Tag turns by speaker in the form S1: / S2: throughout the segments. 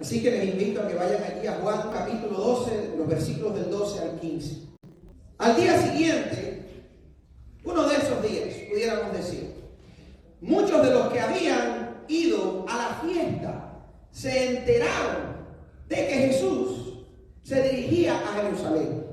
S1: Así que les invito a que vayan allí a Juan capítulo 12, los versículos del 12 al 15. Al día siguiente, uno de esos días, pudiéramos decir, muchos de los que habían ido a la fiesta se enteraron de que Jesús se dirigía a Jerusalén.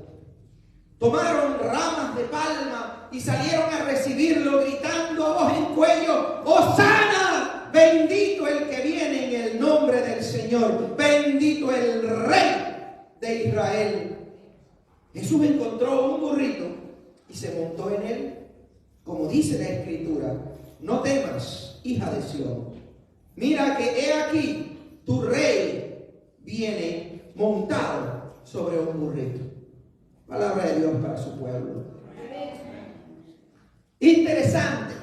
S1: Tomaron ramas de palma y salieron a recibirlo gritando a voz en cuello: ¡Hosana! Bendito el que viene en el nombre del Señor, bendito el Rey de Israel. Jesús encontró un burrito y se montó en él, como dice la Escritura: no temas, hija de Sión, mira que he aquí tu rey viene montado sobre un burrito. Palabra de Dios para su pueblo. Interesante.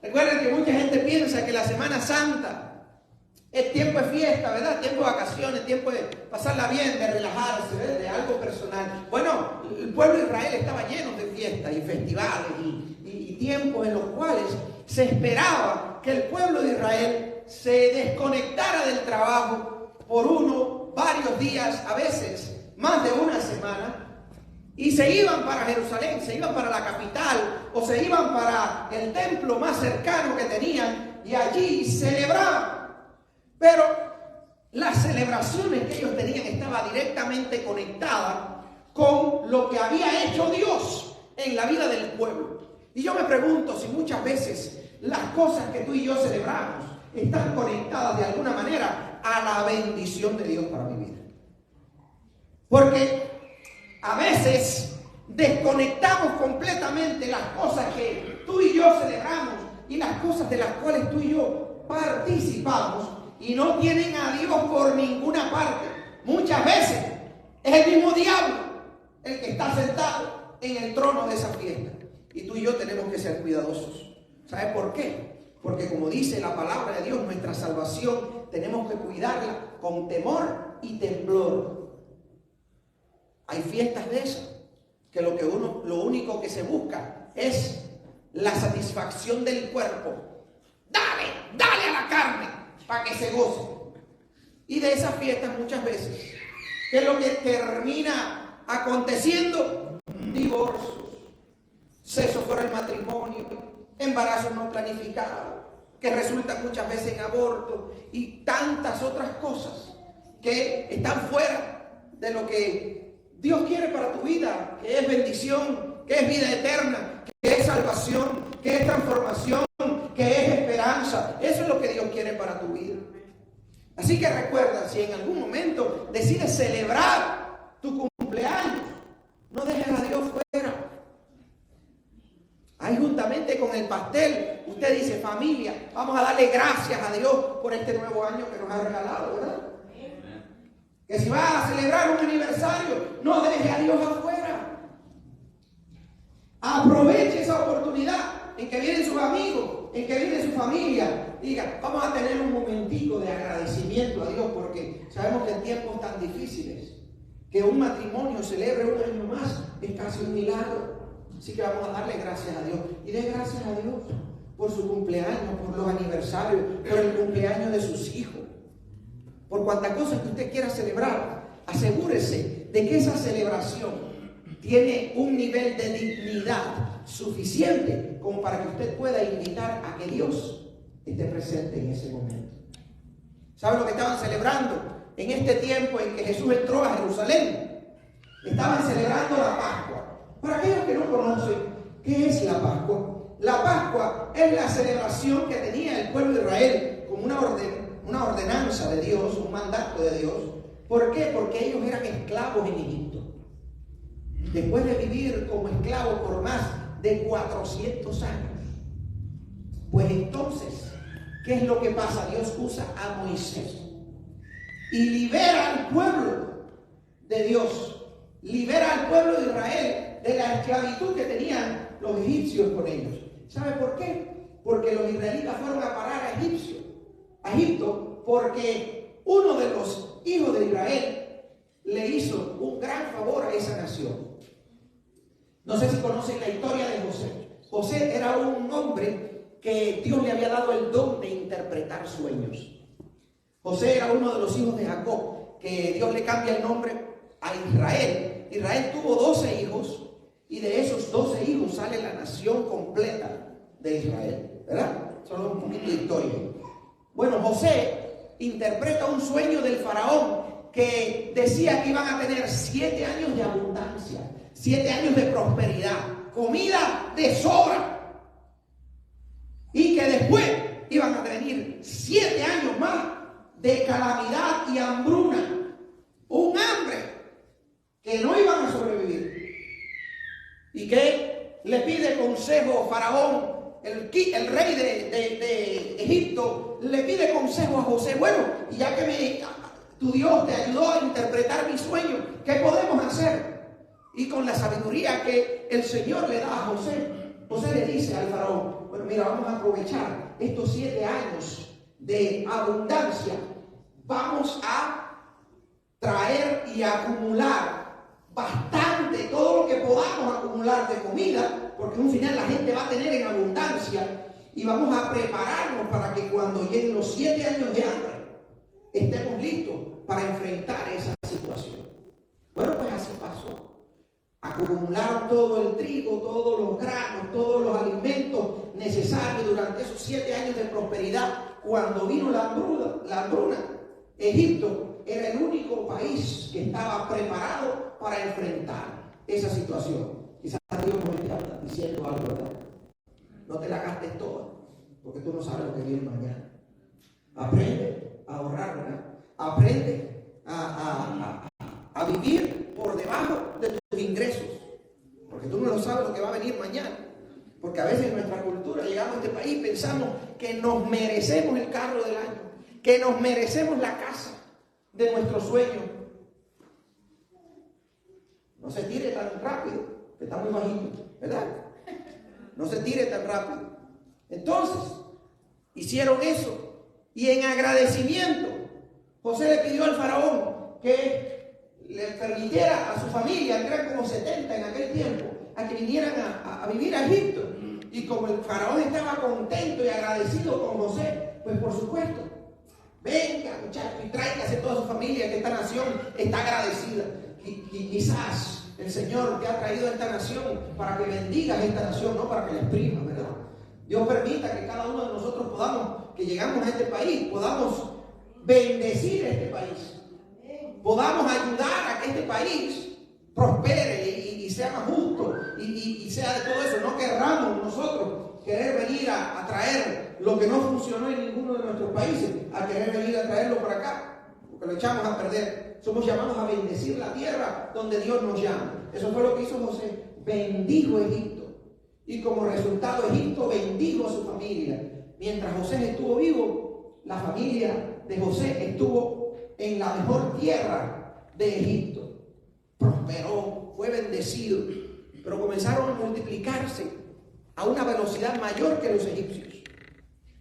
S1: Recuerden que mucha gente piensa que la Semana Santa es tiempo de fiesta, ¿verdad? Tiempo de vacaciones, tiempo de pasarla bien, de relajarse, ¿verdad? De algo personal. Bueno, el pueblo de Israel estaba lleno de fiestas y festivales y tiempos en los cuales se esperaba que el pueblo de Israel se desconectara del trabajo por varios días, a veces más de una semana, y se iban para Jerusalén, se iban para la capital o se iban para el templo más cercano que tenían y allí celebraban. Pero las celebraciones que ellos tenían estaban directamente conectadas con lo que había hecho Dios en la vida del pueblo. Y yo me pregunto si muchas veces las cosas que tú y yo celebramos están conectadas de alguna manera a la bendición de Dios para mi vida. Porque a veces desconectamos completamente las cosas que tú y yo celebramos y las cosas de las cuales tú y yo participamos y no tienen a Dios por ninguna parte. Muchas veces es el mismo diablo el que está sentado en el trono de esa fiesta. Y tú y yo tenemos que ser cuidadosos. ¿Sabes por qué? Porque como dice la palabra de Dios, nuestra salvación tenemos que cuidarla con temor y temblor. Hay fiestas de esas que lo único que se busca es la satisfacción del cuerpo. Dale a la carne para que se goce. Y de esas fiestas muchas veces, ¿qué es lo que termina aconteciendo? Divorcios, sexo fuera del matrimonio, embarazos no planificados, que resultan muchas veces en aborto y tantas otras cosas que están fuera de lo que Dios quiere para tu vida, que es bendición, que es vida eterna, que es salvación, que es transformación, que es esperanza. Eso es lo que Dios quiere para tu vida. Así que recuerda, si en algún momento decides celebrar tu cumpleaños, no dejes a Dios fuera. Ahí juntamente con el pastel, usted dice: familia, vamos a darle gracias a Dios por este nuevo año que nos ha regalado, ¿verdad? Que si va a celebrar un aniversario, no deje a Dios afuera. Aproveche esa oportunidad en que vienen sus amigos, en que viene su familia. Diga: vamos a tener un momentico de agradecimiento a Dios, porque sabemos que en tiempos tan difíciles, que un matrimonio celebre un año más es casi un milagro. Así que vamos a darle gracias a Dios. Y dé gracias a Dios por su cumpleaños, por los aniversarios, por el cumpleaños de sus hijos. Por cuanta cosa que usted quiera celebrar, asegúrese de que esa celebración tiene un nivel de dignidad suficiente como para que usted pueda invitar a que Dios esté presente en ese momento. ¿Sabe lo que estaban celebrando en este tiempo en que Jesús entró a Jerusalén? Estaban celebrando la Pascua. Para aquellos que no conocen, ¿qué es la Pascua? La Pascua es la celebración que tenía el pueblo de Israel como una ordenanza de Dios, un mandato de Dios. ¿Por qué? Porque ellos eran esclavos en Egipto. Después de vivir como esclavos por más de 400 años. Pues entonces, ¿qué es lo que pasa? Dios usa a Moisés y libera al pueblo de Dios, libera al pueblo de Israel de la esclavitud que tenían los egipcios con ellos. ¿Sabe por qué? Porque los israelitas fueron a parar a Egipto, porque uno de los hijos de Israel le hizo un gran favor a esa nación. No sé si conocen la historia de José. José era un hombre que Dios le había dado el don de interpretar sueños. José era uno de los hijos de Jacob, que Dios le cambia el nombre a Israel. Israel tuvo 12 hijos y de esos 12 hijos sale la nación completa de Israel, ¿verdad? Solo un poquito de historia. Bueno, José interpreta un sueño del faraón que decía que iban a tener 7 años de abundancia, 7 años de prosperidad, comida de sobra, y que después iban a tener 7 años más de calamidad y hambruna, un hambre que no iban a sobrevivir. Y que le pide consejo Faraón, el rey de Egipto, le pide consejo a José. Bueno, y ya que tu Dios te ayudó a interpretar mi sueño, ¿qué podemos hacer? Y con la sabiduría que el Señor le da a José, José le dice al faraón: bueno, mira, vamos a aprovechar estos 7 años de abundancia, vamos a traer y acumular bastante, todo lo que podamos acumular de comida, porque en un final la gente va a tener en abundancia, y vamos a prepararnos para que cuando lleguen los 7 años de hambre estemos listos para enfrentar esa situación. Bueno, pues así pasó. Acumularon todo el trigo, todos los granos, todos los alimentos necesarios durante esos 7 años de prosperidad. Cuando vino la hambruna, Egipto era el único país que estaba preparado para enfrentar esa situación. Quizás Dios nos esté diciendo algo, ¿verdad? No te la gastes toda, porque tú no sabes lo que viene mañana. Aprende a ahorrar, ¿verdad? Aprende a vivir por debajo de tus ingresos, porque tú no lo sabes lo que va a venir mañana. Porque a veces en nuestra cultura llegamos a este país y pensamos que nos merecemos el carro del año, que nos merecemos la casa de nuestros sueños. No se tire tan rápido, que está muy bajito, ¿verdad? No se tire tan rápido. Entonces, hicieron eso, y en agradecimiento, José le pidió al faraón que le permitiera a su familia, que eran como 70 en aquel tiempo, a que vinieran a vivir a Egipto. Y como el faraón estaba contento y agradecido con José, pues por supuesto, venga muchachos y tráigase toda su familia, que esta nación está agradecida. Y quizás el Señor te ha traído a esta nación para que bendigas esta nación, no para que la exprimas, ¿verdad? Dios permita que cada uno de nosotros podamos, que llegamos a este país, podamos bendecir a este país, podamos ayudar a que este país prospere y sea más justo y sea de todo eso. No querramos nosotros querer venir a traer lo que no funcionó en ninguno de nuestros países, a querer venir a traerlo para acá, porque lo echamos a perder. Somos llamados a bendecir la tierra donde Dios nos llama. Eso fue lo que hizo José. Bendijo Egipto, y como resultado Egipto bendijo a su familia. Mientras José estuvo vivo, la familia de José estuvo en la mejor tierra de Egipto. Prosperó, fue bendecido, pero comenzaron a multiplicarse a una velocidad mayor que los egipcios.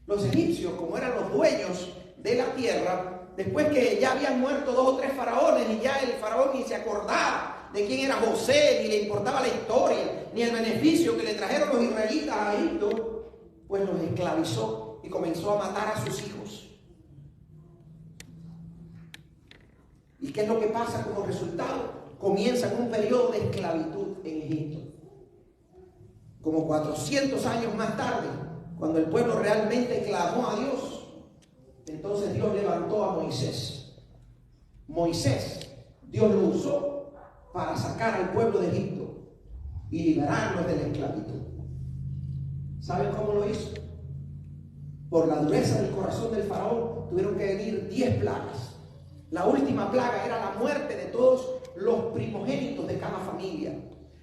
S1: Los egipcios, como eran los dueños de la tierra, después que ya habían muerto 2 o 3 faraones y ya el faraón ni se acordaba de quién era José, ni le importaba la historia, ni el beneficio que le trajeron los israelitas a Egipto, pues los esclavizó y comenzó a matar a sus hijos. ¿Y qué es lo que pasa como resultado? Comienza un periodo de esclavitud en Egipto. Como 400 años más tarde, cuando el pueblo realmente clamó a Dios, entonces Dios levantó a Moisés. Moisés, Dios lo usó para sacar al pueblo de Egipto y liberarlos de la esclavitud. ¿Saben cómo lo hizo? Por la dureza del corazón del faraón tuvieron que venir 10 plagas. La última plaga era la muerte de todos los primogénitos de cada familia.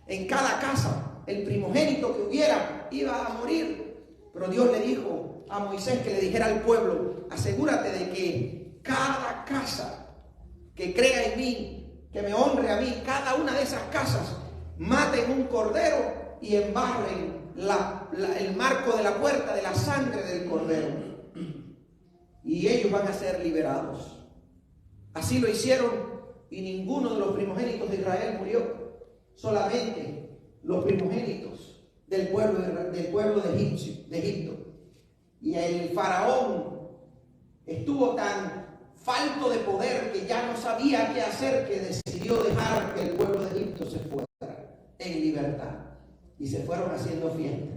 S1: En cada casa, el primogénito que hubiera iba a morir. Pero Dios le dijo a Moisés que le dijera al pueblo: asegúrate de que cada casa que crea en mí, que me honre a mí, cada una de esas casas maten un cordero y embarren el marco de la puerta de la sangre del cordero. Y ellos van a ser liberados. Así lo hicieron, y ninguno de los primogénitos de Israel murió. Solamente los primogénitos del pueblo de Egipto. Y el faraón estuvo tan falto de poder, que ya no sabía qué hacer, que decidió dejar que el pueblo de Egipto se fuera en libertad. Y se fueron haciendo fiesta.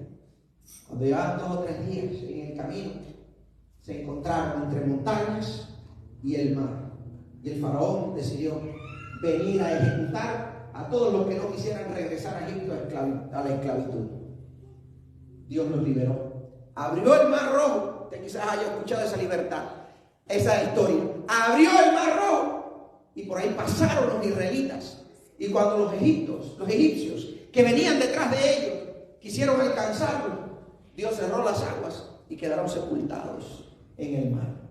S1: Cuando llevaban 2 o 3 días en el camino, se encontraron entre montañas y el mar. Y el faraón decidió venir a ejecutar a todos los que no quisieran regresar a Egipto a la esclavitud. Dios los liberó. Abrió el mar rojo. Usted quizás haya escuchado esa libertad, esa historia. Abrió el mar rojo y por ahí pasaron los israelitas. Y cuando los egipcios que venían detrás de ellos quisieron alcanzarlos, Dios cerró las aguas y quedaron sepultados en el mar.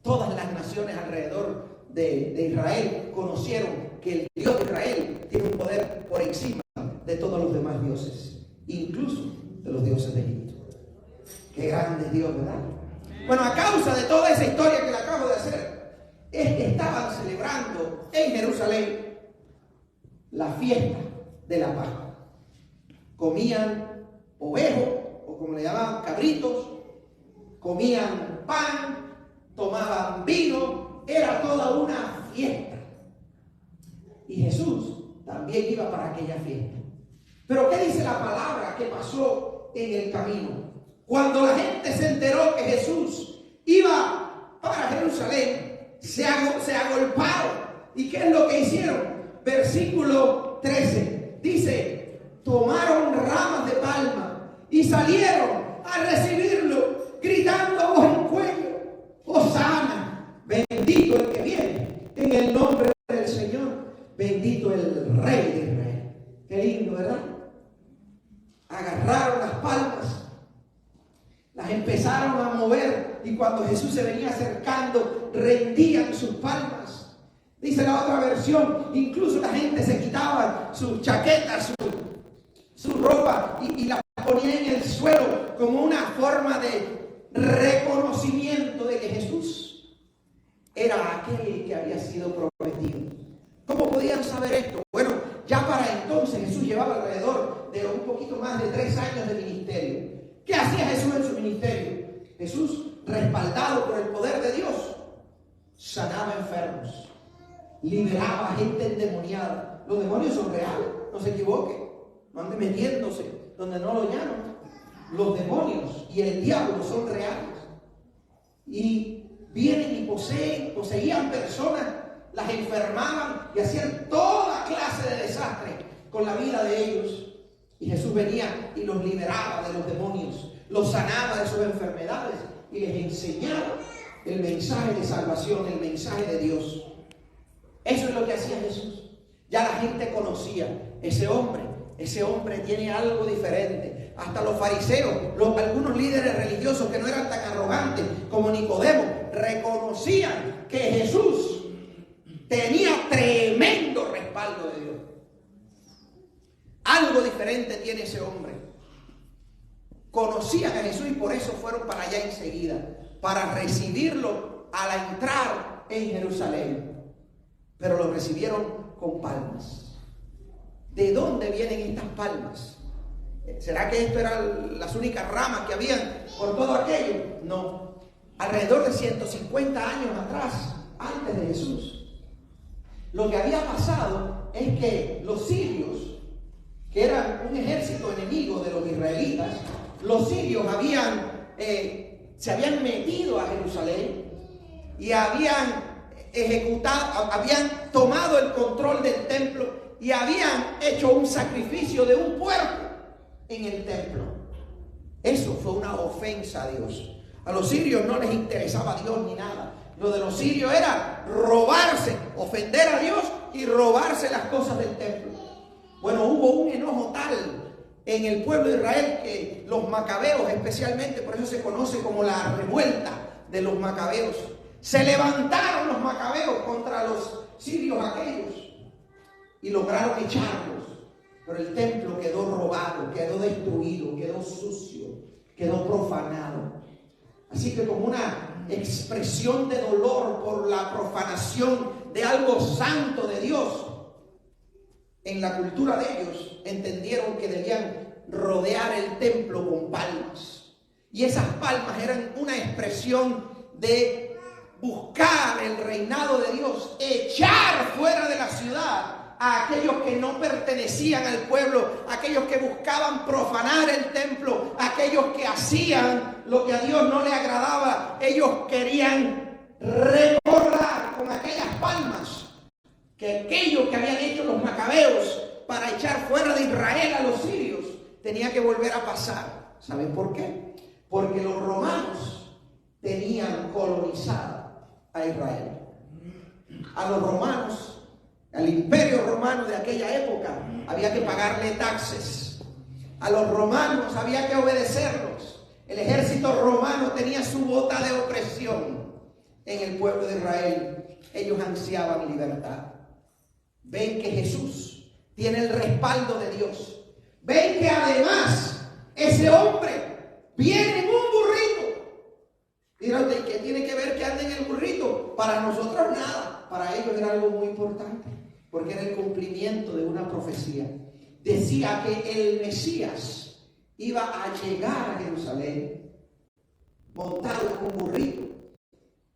S1: Todas las naciones alrededor de Israel conocieron que el Dios de Israel tiene un poder por encima de todos los demás dioses, incluso de los dioses de Egipto. Qué grande Dios, ¿verdad? Bueno, a causa de toda esa historia que le acabo de hacer, es que estaban celebrando en Jerusalén la fiesta de la Pascua. Comían ovejo, o como le llamaban, cabritos, comían pan, tomaban vino, era toda una fiesta. Y Jesús también iba para aquella fiesta. Pero ¿qué dice la palabra que pasó en el camino? Cuando la gente se enteró que Jesús iba para Jerusalén, se agolparon. ¿Y qué es lo que hicieron? Versículo 13 dice: tomaron ramas de palma y salieron a recibirlo, gritando a voz en cuello: Hosana, bendito el que viene en el nombre del Señor, bendito el Rey de Israel. Qué lindo, ¿verdad? Agarraron las palmas, las empezaron a mover, y cuando Jesús se venía acercando, rendían sus palmas. Dice la otra versión, incluso la gente se quitaba sus chaquetas, su ropa, y la ponía en el suelo como una forma de reconocimiento de que Jesús era aquel que había sido prometido. ¿Cómo podían saber esto? Bueno, ya para entonces Jesús llevaba alrededor de un poquito más de 3 años de ministerio. ¿Qué hacía Jesús en su ministerio? Jesús, respaldado por el poder de Dios, sanaba enfermos, liberaba a gente endemoniada. Los demonios son reales, no se equivoque, no ande metiéndose donde no lo llaman. Los demonios y el diablo son reales, y vienen y poseían personas, las enfermaban y hacían toda clase de desastre con la vida de ellos. Y Jesús venía y los liberaba de los demonios, los sanaba de sus enfermedades y les enseñaba el mensaje de salvación, el mensaje de Dios. Eso es lo que hacía Jesús. Ya la gente conocía: ese hombre tiene algo diferente. Hasta los fariseos, algunos líderes religiosos que no eran tan arrogantes como Nicodemo, reconocían que Jesús tenía tremendo respaldo de Dios. Algo diferente tiene ese hombre. Conocían a Jesús y por eso fueron para allá enseguida, para recibirlo al entrar en Jerusalén. Pero lo recibieron con palmas. ¿De dónde vienen estas palmas? ¿Será que esto eran las únicas ramas que habían por todo aquello? No. Alrededor de 150 años atrás, antes de Jesús, lo que había pasado es que los sirios, que eran un ejército enemigo de los israelitas, los sirios se habían metido a Jerusalén y habían tomado el control del templo y habían hecho un sacrificio de un puerco en el templo. Eso fue una ofensa a Dios. A los sirios no les interesaba Dios ni nada. Lo de los sirios era robarse, ofender a Dios y robarse las cosas del templo. Bueno, hubo un enojo tal en el pueblo de Israel que los macabeos, especialmente, por eso se conoce como la revuelta de los macabeos, se levantaron los macabeos contra los sirios aquellos y lograron echarlos. Pero el templo quedó robado, quedó destruido, quedó sucio, quedó profanado. Así que como una expresión de dolor por la profanación de algo santo de Dios, en la cultura de ellos entendieron que debían rodear el templo con palmas. Y esas palmas eran una expresión de buscar el reinado de Dios, echar fuera de la ciudad a aquellos que no pertenecían al pueblo, aquellos que buscaban profanar el templo, aquellos que hacían lo que a Dios no le agradaba. Ellos querían recordar con aquellas palmas que aquello que habían hecho los macabeos para echar fuera de Israel a los sirios tenía que volver a pasar. ¿Saben por qué? Porque los romanos tenían colonizada a Israel. A los romanos, al imperio romano de aquella época, había que pagarle taxes. A los romanos había que obedecerlos. El ejército romano tenía su bota de opresión en el pueblo de Israel. Ellos ansiaban libertad. Ven que Jesús tiene el respaldo de Dios. Ven que además ese hombre viene en un burrito. Dirán, ¿qué tiene que ver que ande en el burrito? Para nosotros nada. Para ellos era algo muy importante, porque era el cumplimiento de una profecía. Decía que el Mesías iba a llegar a Jerusalén montado en un burrito.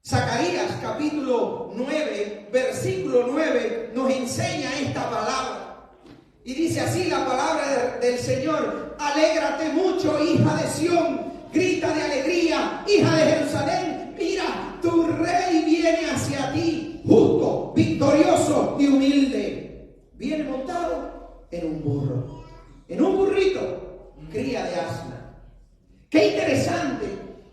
S1: Zacarías capítulo 9, versículo 9 nos enseña esta palabra. Y dice así la palabra del Señor: alégrate mucho, hija de Sión, grita de alegría, hija de Jerusalén, mira, tu rey viene hacia ti, justo, victorioso y humilde. Viene montado en un burro, en un burrito, cría de asna. Qué interesante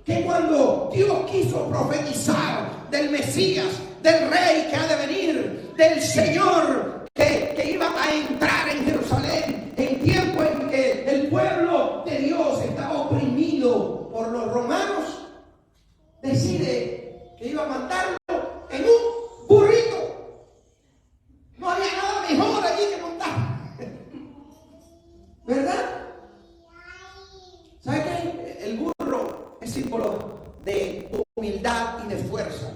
S1: que cuando Dios quiso profetizar del Mesías, del rey que ha de venir, del Señor que iba a entrar en Jerusalén, en tiempo en que el pueblo de Dios estaba oprimido por los romanos, decide que iba a mandarlo en un burrito. No había nada mejor allí que montar, ¿verdad? ¿Sabe qué? El burro es símbolo de humildad y de fuerza.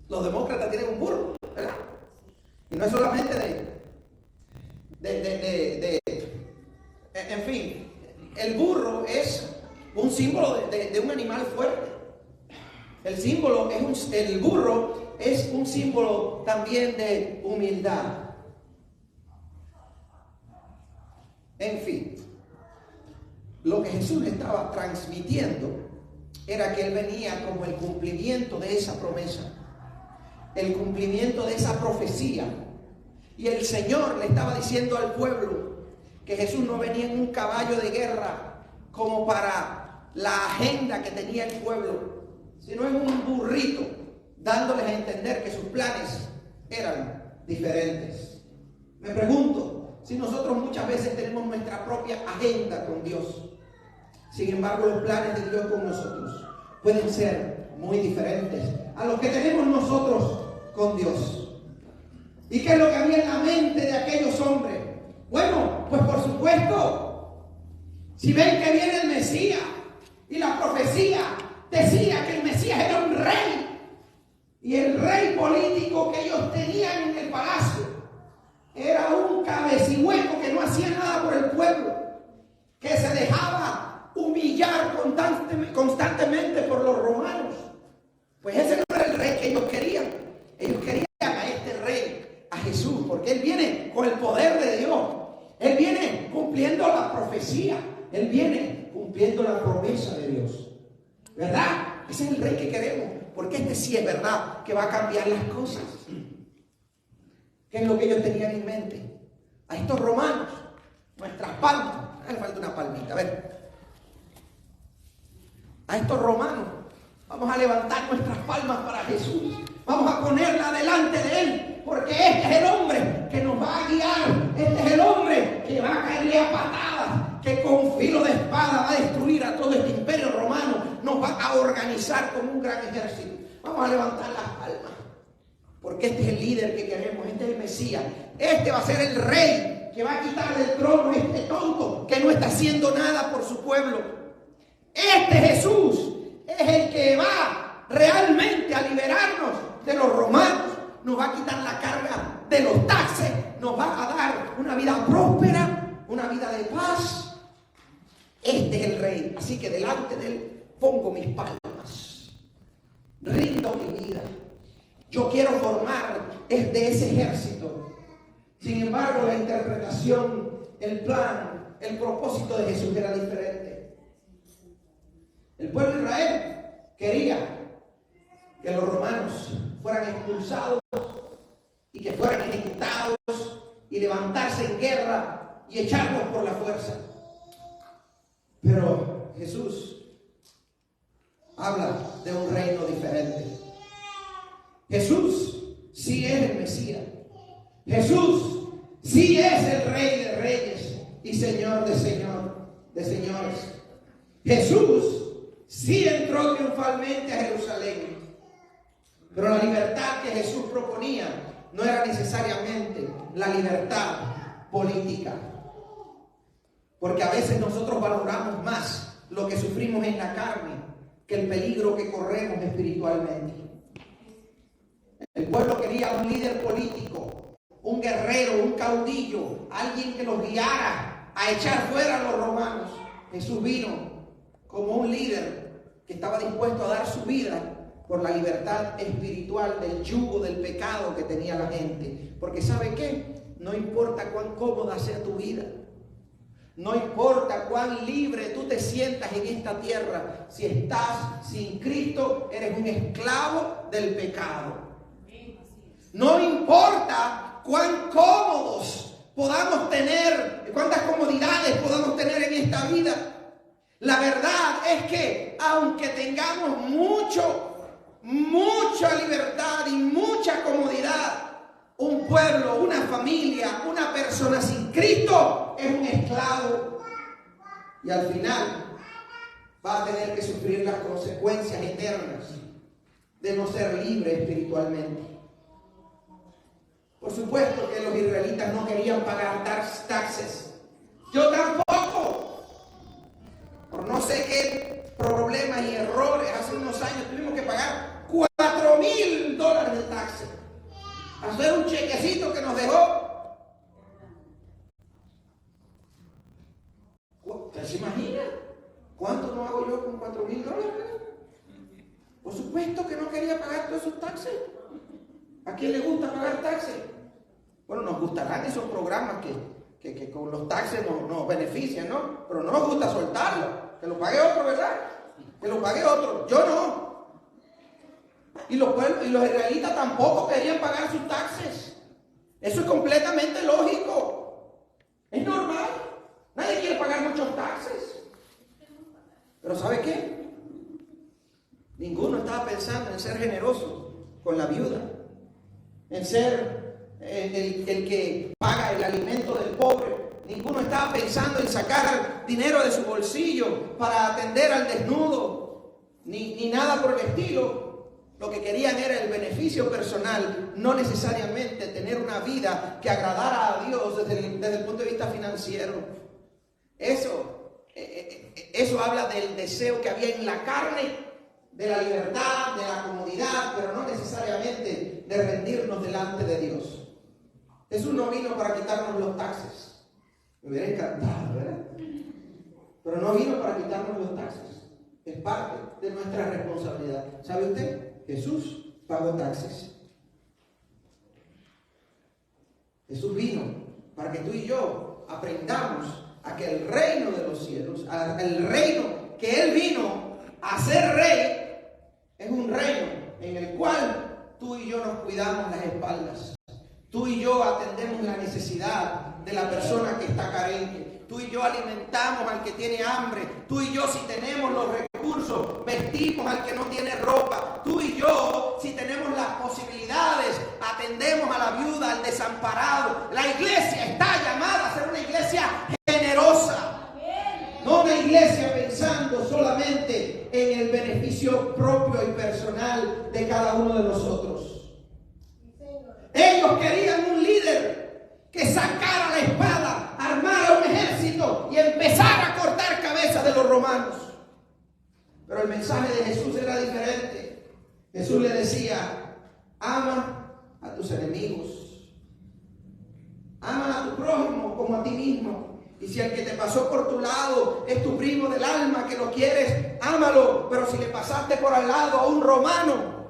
S1: Los demócratas tienen un burro, ¿verdad? Y no es solamente en fin, el burro es un símbolo de un animal fuerte. El burro es un símbolo también de humildad. En fin, lo que Jesús estaba transmitiendo era que Él venía como el cumplimiento de esa promesa, el cumplimiento de esa profecía. Y el Señor le estaba diciendo al pueblo que Jesús no venía en un caballo de guerra como para la agenda que tenía el pueblo, sino en un burrito, dándoles a entender que sus planes eran diferentes. Me pregunto si nosotros muchas veces tenemos nuestra propia agenda con Dios. Sin embargo, los planes de Dios con nosotros pueden ser muy diferentes a los que tenemos nosotros con Dios. ¿Y qué es lo que había en la mente de aquellos hombres? Bueno, pues por supuesto, si ven que viene el Mesías, y la profecía decía que el Mesías era un rey, y el rey político que ellos tenían en el palacio era un cabecihueco que no hacía nada por el pueblo, que se dejaba humillar constantemente por los romanos. Pues ese no era el rey que ellos querían. Ellos querían a este rey, a Jesús, porque Él viene con el poder de Dios. Él viene cumpliendo la profecía. Él viene cumpliendo la promesa de Dios, ¿verdad? Ese es el rey que queremos, porque este sí es verdad que va a cambiar las cosas. ¿Qué es lo que ellos tenían en mente? A estos romanos, nuestras palmas. Me falta una palmita, a ver. A estos romanos, vamos a levantar nuestras palmas para Jesús. Vamos a ponerla delante de Él, porque este es el hombre que nos va a guiar. Este es el hombre que va a caerle a patadas, que con filo de espada va a destruir a todo este imperio romano. Nos va a organizar como un gran ejército. Vamos a levantar las palmas, porque este es el líder que queremos. Este es el Mesías. Este va a ser el rey que va a quitar del trono a este tonto que no está haciendo nada por su pueblo. Este Jesús es el que va realmente a liberarnos de los romanos. Nos va a quitar la carga de los taxes. Nos va a dar una vida próspera, una vida de paz. Este es el rey. Así que delante de Él pongo mis palmas. rindo mi vida. Yo quiero formar de ese ejército. Sin embargo, la interpretación, el plan, el propósito de Jesús era diferente. El pueblo de Israel quería que los romanos fueran expulsados y que fueran ejecutados y levantarse en guerra y echarlos por la fuerza. Pero Jesús habla de un reino diferente. Jesús sí es el Mesías. Jesús sí es el Rey de Reyes y Señor de señores. Jesús sí entró triunfalmente a Jerusalén. Pero la libertad que Jesús proponía no era necesariamente la libertad política. Porque a veces nosotros valoramos más lo que sufrimos en la carne que el peligro que corremos espiritualmente. El pueblo quería un líder político, un guerrero, un caudillo, alguien que los guiara a echar fuera a los romanos. Jesús vino como un líder que estaba dispuesto a dar su vida por la libertad espiritual del yugo del pecado que tenía la gente. Porque ¿sabe qué? No importa cuán cómoda sea tu vida, no importa cuán libre tú te sientas en esta tierra, si estás sin Cristo, eres un esclavo del pecado. No importa cuán cómodos podamos tener, cuántas comodidades podamos tener en esta vida. La verdad es que aunque tengamos mucha libertad y mucha comodidad, un pueblo, una familia, una persona sin Cristo es un esclavo. Y al final va a tener que sufrir las consecuencias eternas de no ser libre espiritualmente. Por supuesto que los israelitas no querían pagar taxes. Yo tampoco. Por no sé qué problemas y errores, hace unos años tuvimos que pagar $4,000 de taxes. Hacer un chequecito que nos dejó. ¿Usted se imagina cuánto no hago yo con $4,000? Por supuesto que no quería pagar todos esos taxes. ¿A quién le gusta pagar taxes? Bueno, nos gustarán esos programas que con los taxes nos benefician, ¿no? Pero no nos gusta soltarlo. Que lo pague otro, ¿verdad? Que lo pague otro. Yo no. Y los israelitas tampoco querían pagar sus taxes. Eso es completamente lógico. Es normal. Nadie quiere pagar muchos taxes. Pero ¿sabe qué? Ninguno estaba pensando en ser generoso con la viuda, en ser el que paga el alimento del pobre. Ninguno estaba pensando en sacar dinero de su bolsillo para atender al desnudo, ni nada por el estilo. Lo que querían era el beneficio personal, no necesariamente tener una vida que agradara a Dios desde el punto de vista financiero. Eso habla del deseo que había en la carne, de la libertad, de la comodidad, pero no necesariamente de rendirnos delante de Dios. Jesús no vino para quitarnos los taxes. Me hubiera encantado, ¿verdad? Pero no vino para quitarnos los taxes. Es parte de nuestra responsabilidad. ¿Sabe usted? Jesús pagó taxes. Jesús vino para que tú y yo aprendamos a que el reino de los cielos, el reino que Él vino a ser rey, es un reino en el cual tú y yo nos cuidamos las espaldas. Tú y yo atendemos la necesidad de la persona que está carente. Tú y yo alimentamos al que tiene hambre. Tú y yo, si tenemos los recursos, vestimos al que no tiene ropa. Tú y yo, si tenemos las posibilidades, atendemos a la viuda, al desamparado. La iglesia está llamada a ser una iglesia generosa. No una iglesia pensando solamente en el beneficio propio y personal de cada uno de nosotros. Ellos querían un líder que sacara la espada, armara un ejército y empezara a cortar cabezas de los romanos. Pero el mensaje de Jesús era diferente. Jesús le decía: ama a tus enemigos, ama a tu prójimo como a ti mismo. Y si el que te pasó por tu lado es tu primo del alma, que lo quieres, ámalo. Pero si le pasaste por al lado a un romano,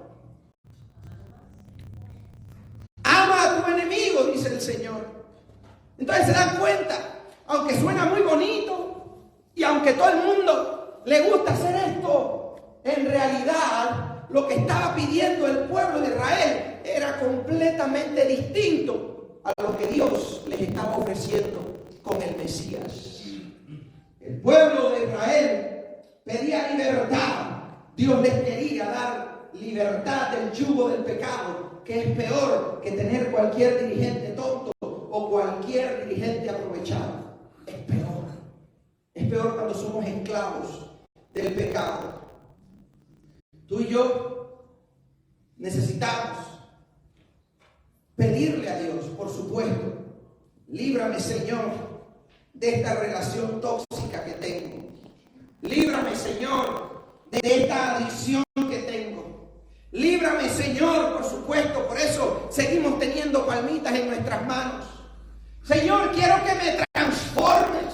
S1: dice el Señor. Entonces se dan cuenta, aunque suena muy bonito y aunque todo el mundo le gusta hacer esto, en realidad lo que estaba pidiendo el pueblo de Israel era completamente distinto a lo que Dios les estaba ofreciendo con el Mesías. El pueblo de Israel pedía libertad. Dios les quería dar libertad del yugo del pecado, que es peor que tener cualquier dirigente tonto o cualquier dirigente aprovechado. Es peor. Es peor cuando somos esclavos del pecado. Tú y yo necesitamos pedirle a Dios, por supuesto, líbrame, Señor, de esta relación tóxica que tengo. Líbrame, Señor, de esta adicción que tengo. Líbrame, Señor, por supuesto, por eso seguimos teniendo palmitas en nuestras manos. Señor, quiero que me transformes.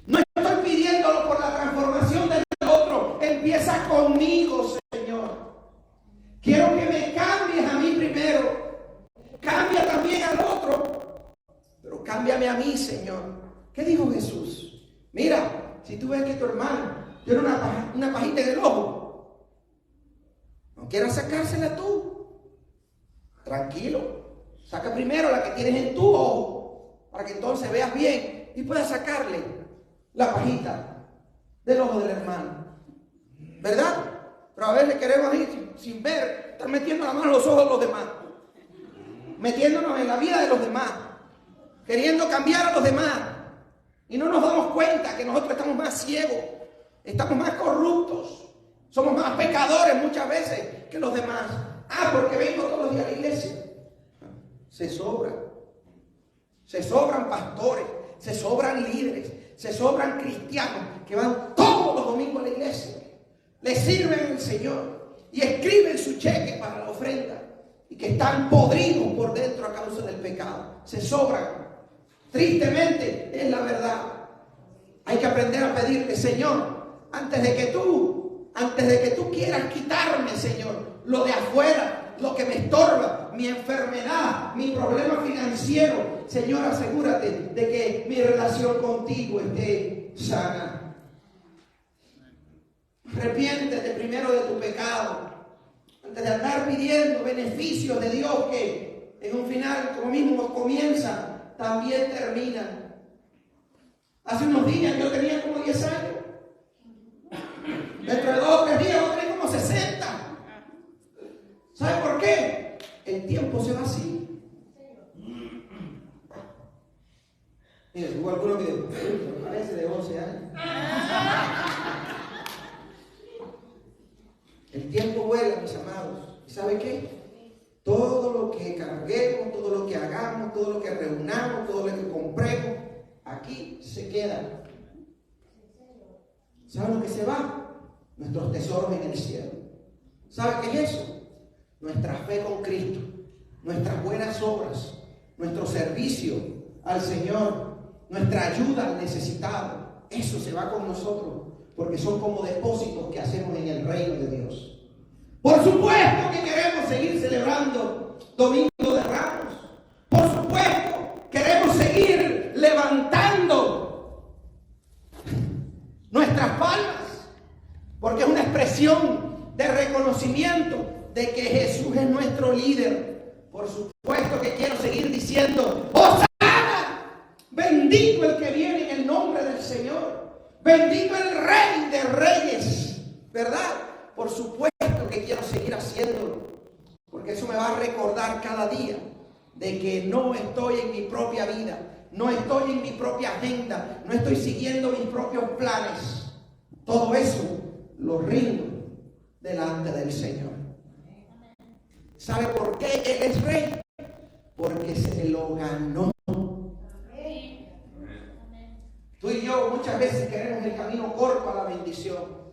S1: No estoy pidiéndolo por la transformación del otro. Empieza conmigo, Señor. Quiero que me cambies a mí primero. Cambia también al otro. Pero cámbiame a mí, Señor. ¿Qué dijo Jesús? Mira, si tú ves que tu hermano tiene una pajita en el ojo, no quieras sacársela tú. Tranquilo. Saca primero la que tienes en tu ojo, para que entonces veas bien y puedas sacarle la pajita del ojo del hermano. ¿Verdad? Pero a veces queremos ir sin ver, estar metiendo la mano en los ojos de los demás, metiéndonos en la vida de los demás, queriendo cambiar a los demás, y no nos damos cuenta que nosotros estamos más ciegos, estamos más corruptos, somos más pecadores muchas veces que los demás. Porque vengo todos los días a la iglesia. Se sobran pastores, se sobran líderes, se sobran cristianos que van todos los domingos a la iglesia, le sirven al Señor y escriben su cheque para la ofrenda, y que están podridos por dentro a causa del pecado. Se sobran. Tristemente es la verdad. Hay que aprender a pedirle, Señor, antes de que tú quieras quitarme, Señor, lo de afuera, lo que me estorba, mi enfermedad, mi problema financiero, Señor, asegúrate de que mi relación contigo esté sana. Arrepiéntete primero de tu pecado, antes de andar pidiendo beneficios de Dios que en un final, como mismo comienzan, también terminan. Hace unos días yo tenía como 10 años. Dentro de 2 o 3 días voy a tener como 60. ¿Sabe por qué? El tiempo se va así. Mira, hubo alguno que dijo, parece de 11 años. El tiempo vuela, mis amados. ¿Y sabe qué? Todo lo que carguemos, todo lo que hagamos, todo lo que reunamos, todo lo que compremos, aquí se queda. ¿Sabe lo que se va? Nuestros tesoros en el cielo. ¿Sabe qué es eso? Nuestra fe con Cristo, nuestras buenas obras, nuestro servicio al Señor, nuestra ayuda al necesitado. Eso se va con nosotros, porque son como depósitos que hacemos en el reino de Dios. Por supuesto que queremos seguir celebrando Domingo de Ramos. Por supuesto, queremos seguir levantando nuestras palmas, porque es una expresión de reconocimiento de que Jesús es nuestro líder. Por supuesto que quiero seguir diciendo, ¡Hosana! Bendito el que viene en el nombre del Señor. Bendito el Rey de Reyes. ¿Verdad? Por supuesto que quiero seguir haciéndolo, porque eso me va a recordar cada día de que no estoy en mi propia vida, no estoy en mi propia agenda, no estoy siguiendo mis propios planes. Todo eso lo rindo delante del Señor. ¿Sabe por qué Él es Rey? Porque se lo ganó. Tú y yo muchas veces queremos el camino corto a la bendición.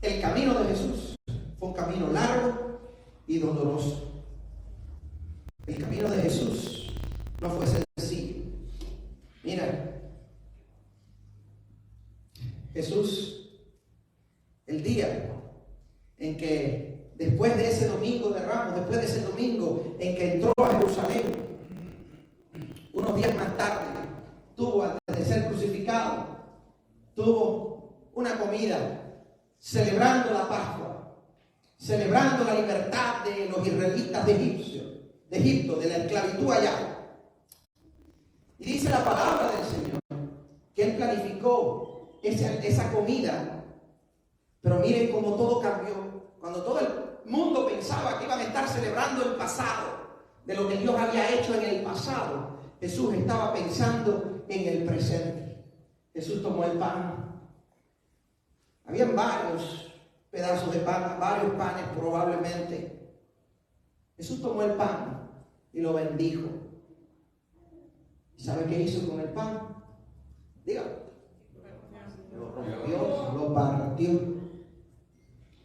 S1: El camino de Jesús fue un camino largo y doloroso. El camino de Jesús no fue sencillo. Mira, Jesús, el día en que después de ese domingo de Ramos, después de ese domingo en que entró a Jerusalén, unos días más tarde, tuvo, antes de ser crucificado, tuvo una comida celebrando la Pascua, celebrando la libertad de los israelitas de Egipto, de la esclavitud allá. Y dice la palabra del Señor que Él planificó esa comida. Pero miren cómo todo cambió. Cuando todo el mundo pensaba que iban a estar celebrando el pasado, de lo que Dios había hecho en el pasado, Jesús estaba pensando en el presente. Jesús tomó el pan. Habían varios pedazos de pan, varios panes probablemente. Jesús tomó el pan y lo bendijo. ¿Sabe qué hizo con el pan? Dígalo. Lo rompió, lo partió.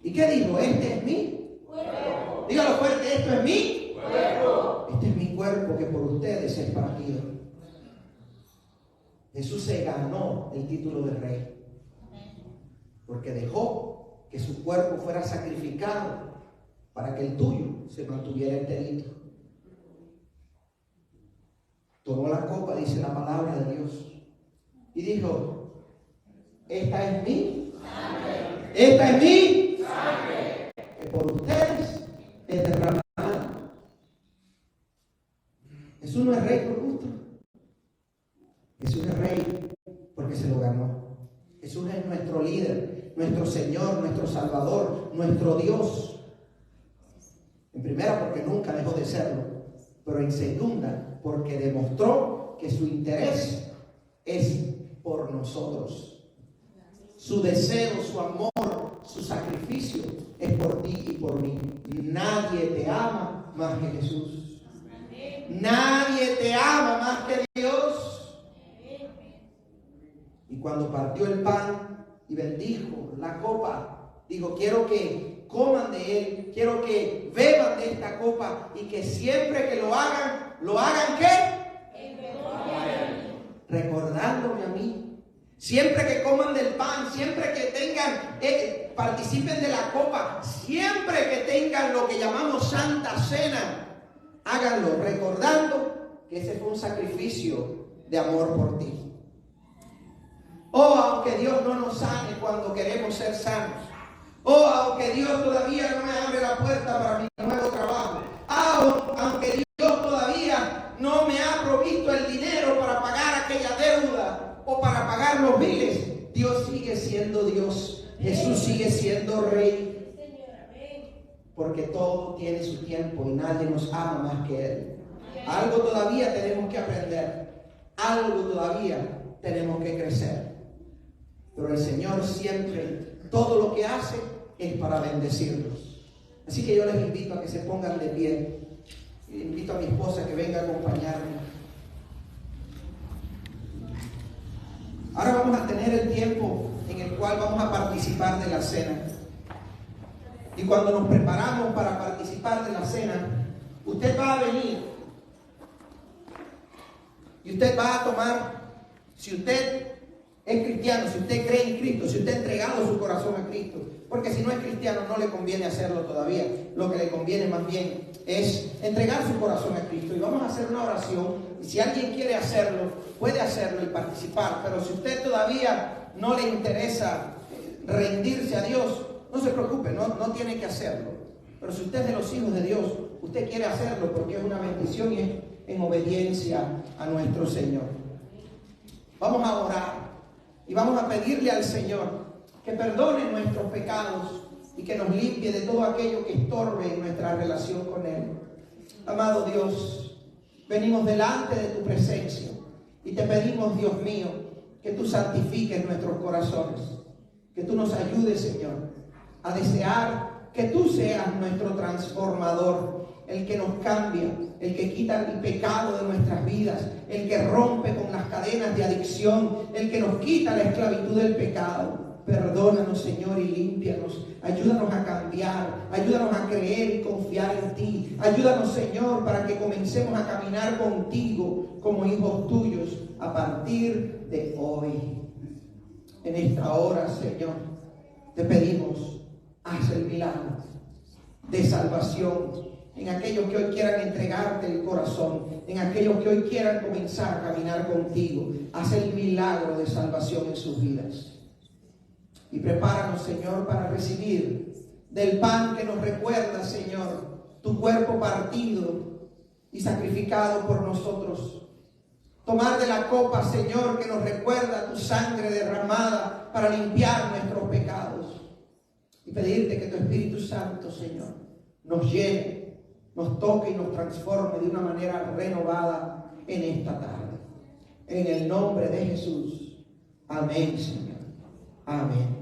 S1: ¿Y qué dijo? Este es mi cuerpo. Dígalo fuerte, esto es mi cuerpo. Este es mi cuerpo que por ustedes es partido. Jesús se ganó el título de rey, porque dejó que su cuerpo fuera sacrificado para que el tuyo se mantuviera enterito. Tomó la copa, dice la palabra de Dios, y dijo: esta es mi sangre. Esta es mi sangre, que por ustedes es derramada. Jesús no es rey por gusto. Jesús es rey porque se lo ganó. Jesús es nuestro líder, nuestro Señor, nuestro Salvador, nuestro Dios. En primera, porque nunca dejó de serlo, pero en segunda, porque demostró que su interés es por nosotros. Su deseo, su amor, su sacrificio es por ti y por mí. Nadie te ama más que Jesús. Nadie te ama más que Dios. Y cuando partió el pan y bendijo la copa, dijo: quiero que coman de él, quiero que beban de esta copa, y que siempre que lo hagan ¿qué? Recordándome a mí. Siempre que coman del pan, siempre que tengan, participen de la copa, siempre que tengan lo que llamamos Santa Cena, háganlo recordando que ese fue un sacrificio de amor por ti. Oh, aunque Dios no nos sane cuando queremos ser sanos. Oh, aunque Dios todavía no me abre la puerta para mi nuevo trabajo. Aunque Dios todavía no me ha provisto el dinero para pagar aquella deuda o para pagar los biles, Dios sigue siendo Dios. Jesús sigue siendo Rey. Porque todo tiene su tiempo y nadie nos ama más que Él. Algo todavía tenemos que aprender. Algo todavía tenemos que crecer. Pero el Señor siempre, todo lo que hace es para bendecirlos. Así que yo les invito a que se pongan de pie. Invito a mi esposa que venga a acompañarme. Ahora vamos a tener el tiempo en el cual vamos a participar de la cena. Y cuando nos preparamos para participar de la cena, usted va a venir y usted va a tomar, si usted es cristiano, si usted cree en Cristo, si usted ha entregado su corazón a Cristo, porque si no es cristiano no le conviene hacerlo todavía. Lo que le conviene más bien es entregar su corazón a Cristo. Y vamos a hacer una oración, y si alguien quiere hacerlo, puede hacerlo y participar. Pero si usted todavía no le interesa rendirse a Dios, no se preocupe, no tiene que hacerlo. Pero si usted es de los hijos de Dios, usted quiere hacerlo porque es una bendición y es en obediencia a nuestro Señor. Vamos a orar y vamos a pedirle al Señor que perdone nuestros pecados y que nos limpie de todo aquello que estorbe en nuestra relación con Él. Amado Dios, venimos delante de tu presencia y te pedimos, Dios mío, que tú santifiques nuestros corazones, que tú nos ayudes, Señor, a desear que tú seas nuestro transformador, el que nos cambia, el que quita el pecado de nuestras vidas, el que rompe con las cadenas de adicción, el que nos quita la esclavitud del pecado. Perdónanos, Señor, y límpianos. Ayúdanos a cambiar, ayúdanos a creer y confiar en ti. Ayúdanos, Señor, para que comencemos a caminar contigo como hijos tuyos a partir de hoy. En esta hora, Señor, te pedimos, haz el milagro de salvación en aquellos que hoy quieran entregarte el corazón, en aquellos que hoy quieran comenzar a caminar contigo. Haz el milagro de salvación en sus vidas. Y prepáranos, Señor, para recibir del pan que nos recuerda, Señor, tu cuerpo partido y sacrificado por nosotros. Tomar de la copa, Señor, que nos recuerda tu sangre derramada para limpiar nuestros pecados. Y pedirte que tu Espíritu Santo, Señor, nos llene, nos toque y nos transforme de una manera renovada en esta tarde. En el nombre de Jesús. Amén, Señor. Amén.